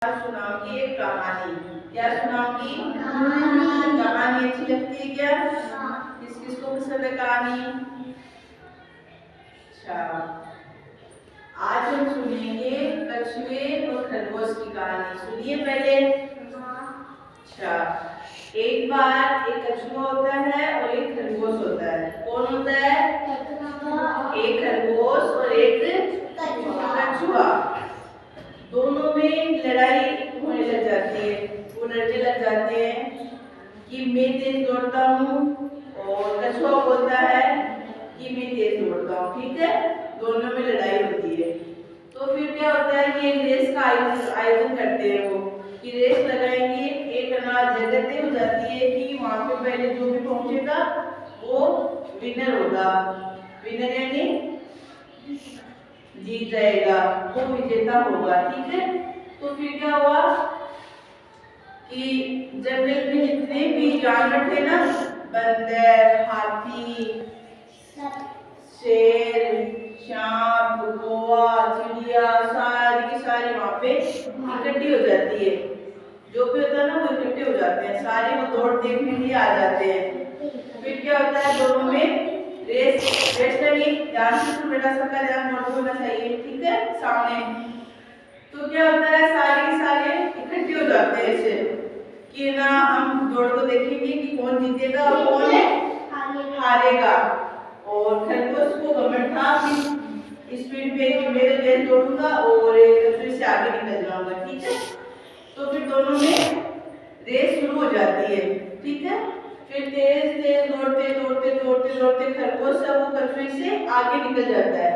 सुनाऊंगी एक कहानी। क्या सुनाऊंगी? कहानी। कहानी अच्छी लगती है क्या? किस किस को पसंद है कहानी? अच्छा, आज हम सुनेंगे कछुए और खरगोश की कहानी। सुनिए पहले। अच्छा, एक बार एक कछुआ होता है और एक खरगोश होता है। कौन होता है? एक खरगोश और एक कछुआ। दोनों में लड़ाई होने लग जाती है। वो लड़ने लग जाते हैं कि मैं तेज दौड़ता हूँ और कछुआ बोलता है कि मैं तेज दौड़ता हूँ। ठीक है, दोनों में लड़ाई होती है। तो फिर क्या होता है कि एक रेस का आयोजन करते हैं वो कि रेस लगाएंगे। एक जगह तय हो जाती है कि वहां पे पहले जो भी पहुंचेगा वो विनर होगा। विनर यानी जीत जाएगा, वो विजेता होगा। ठीक है, तो फिर क्या हुआ कि जंगल में जितने भी जानवर थे ना, बंदर, हाथी, शेर, सांप, कौवा, चिड़िया, सारी की सारी वहां पे इकट्ठी हो जाती है। जो भी होता है ना वो इकट्ठे हो जाते हैं, सारे वो दौड़ देखने के लिए आ जाते हैं। फिर क्या होता है, दोनों में रेस लगी। ध्यान से सुन बेटा, सबका ध्यान नोट होना चाहिए। ठीक है, सामने। तो क्या होता है, सारे के सारे इकट्ठे हो जाते हैं ऐसे कि ना हम दौड़ को देखेंगे कि कौन जीतेगा और कौन हारेगा। और खरगोश को घमंड था कि स्पीड पे कि मैं तेज दौड़ूंगा और कछुए से आगे निकल जाऊंगा। ठीक है, तो फिर दोनों में रेस शुरू हो जाती है। ठीक है, फिर तेज तेज दौड़ते दौड़ते दौड़ते दौड़ते खरगोश है वो कछुए से आगे निकल जाता है।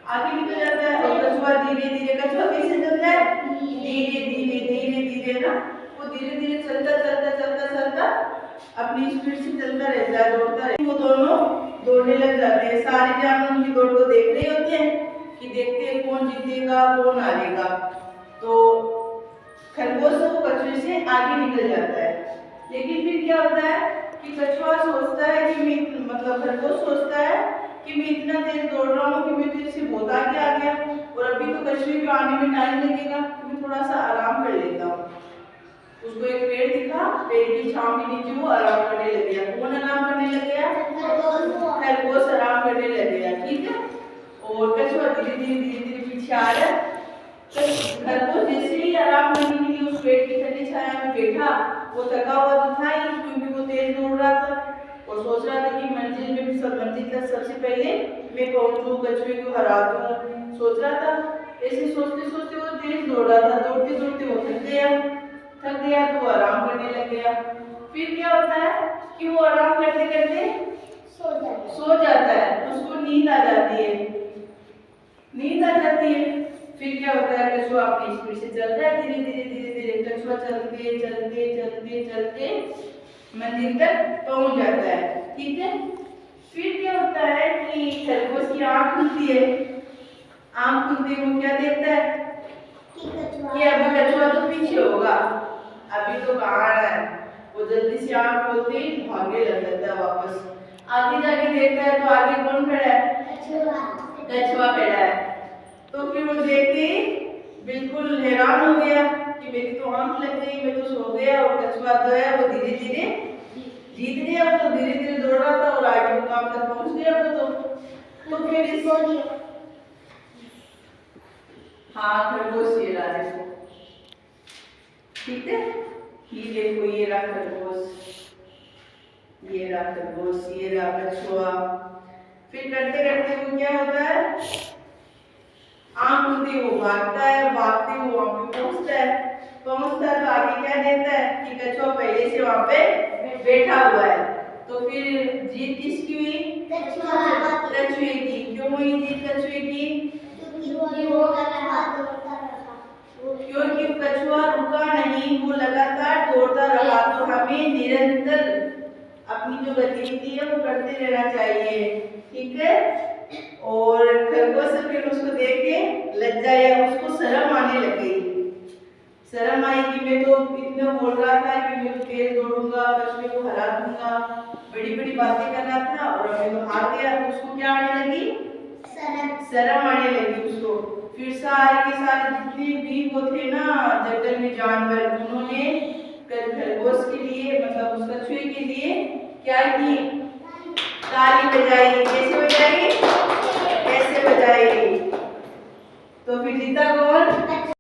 आगे निकल जाता है और कछुआ धीरे धीरे, कछुआ कैसे चलता है? धीरे धीरे धीरे धीरे ना, वो धीरे धीरे चलता चलता चलता चलता अपनी स्पीड से चलता रहता है, दौड़ता रहता है। वो दोनों दौड़ने लग जाते हैं। सारे जानवर उनकी दौड़ को देख रहे होते हैं कि देखते हैं कौन जीतेगा कौन हारेगा। तो खरगोश वो कछुए से आगे निकल जाता है। लेकिन फिर क्या होता है कि कछुआ सोचता है कि मतलब खरगोश सोचता है कि मैं इतना तेज दौड़ रहा हूँ कि मैं तो इससे बहुत आगे आ गया और अभी तो कछुए को आने में टाइम लगेगा, मैं थोड़ा सा आराम कर लेता हूँ। उसको एक पेड़ दिखा, पेड़ की छांव के नीचे वो आराम करने लग गया। कौन आराम करने लग गया? खरगोश आराम करने लग गया। ठीक है, और कछुआ धीरे धीरे धीरे धीरे पीछे आ रहा है। खरगोश जैसे ही आराम करने के लिए उस पेड़ की ठंडी छाया में बैठा, वो थका हुआ तो था ही क्योंकि वो तेज दौड़ रहा था और सोच रहा था कि मंजिल तक सबसे पहले मैं पहुंचूं, कछुए को हरा दूं, सोच रहा था। ऐसे सोचते सोचते वो तेज दौड़ रहा था, दौड़ते दौड़ते वो थक गया तो वो आराम करने लग गया। फिर क्या होता है कि वो आराम करते करते सो जाता है, उसको नींद आ जाती है। फिर क्या होता है, कछुआ अपनी स्पीड से चलता है, धीरे धीरे धीरे धीरे कछुआ चलते चलते चलते चलते मंदिर तक पहुंच जाता है। ठीक है, फिर क्या होता है कि खरगोश की आंख खुलती है। आंख खुलती वो क्या देखता है कि अभी कछुआ तो पीछे होगा, अभी तो कहाँ है। वो जल्दी से आंख खोलते ही भागने लग जाता है वापस। आगे जाके देखता है तो आगे कौन खड़ा है? कछुआ खड़ा है। तो फिर वो देखते ही बिल्कुल हैरान हो गया कि मेरी तो आंख लग गई, मैं तो सो गया और कछुआ जो है वो धीरे धीरे जीत गया। वो तो धीरे धीरे दौड़ रहा था और आगे मुकाम तक पहुंच गया वो तो फिर इस हाँ, खरगोश ये रहा देखो। ठीक है, ये देखो, ये रहा खरगोश, ये रहा खरगोश, ये रहा कछुआ। फिर करते करते वो क्या होता है, आंख खुलती वो भागता है, भागते वो वहां पे पहुंचता है तो आगे क्या देखता है कि कछुआ पहले से वहां पे बैठा हुआ है। तो फिर जीत किसकी हुई? कछुए की। क्यों हुई जीत कछुए की? क्योंकि कछुआ रुका नहीं, वो लगातार दौड़ता रहा। तो हमें निरंतर अपनी जो गतिविधि है वो करते रहना चाहिए। ठीक है, और खरगोश फिर उसको देख के लज्जा या उसको शर्म आने लग गई। शर्म आई कि मैं तो इतना बोल रहा था कि मैं तो तेज दौड़ूंगा, कछुए को हरा दूंगा, बड़ी बड़ी बातें कर रहा था और मैं तो हार गया। तो उसको क्या आने लगी? शर्म आने लगी उसको। फिर सारे के सारे जितने भी वो थे ना जंगल में जानवर, उन्होंने खरगोश के लिए मतलब उस कछुए के लिए क्या की, ताली बजाई। कैसे बजाई? कैसे बजाई? तो फिर जीता